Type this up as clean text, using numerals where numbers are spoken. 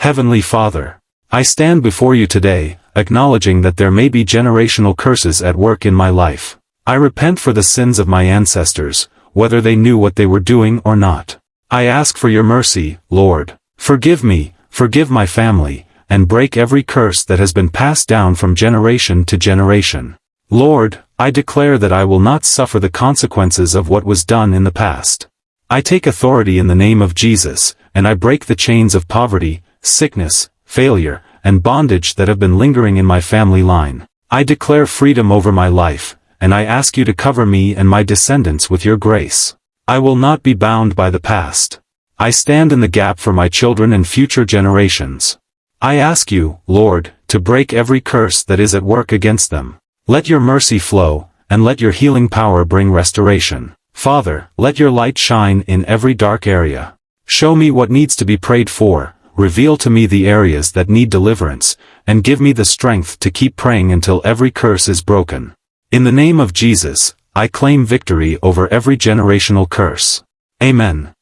Heavenly Father, I stand before you today, acknowledging that there may be generational curses at work in my life. I repent for the sins of my ancestors, whether they knew what they were doing or not. I ask for your mercy, Lord. Forgive me, forgive my family, and break every curse that has been passed down from generation to generation. Lord, I declare that I will not suffer the consequences of what was done in the past. I take authority in the name of Jesus, and I break the chains of poverty, sickness, failure, and bondage that have been lingering in my family line. I declare freedom over my life, and I ask you to cover me and my descendants with your grace. I will not be bound by the past. I stand in the gap for my children and future generations. I ask you, Lord, to break every curse that is at work against them. Let your mercy flow, and let your healing power bring restoration. Father, let your light shine in every dark area. Show me what needs to be prayed for, reveal to me the areas that need deliverance, and give me the strength to keep praying until every curse is broken. In the name of Jesus, I claim victory over every generational curse. Amen.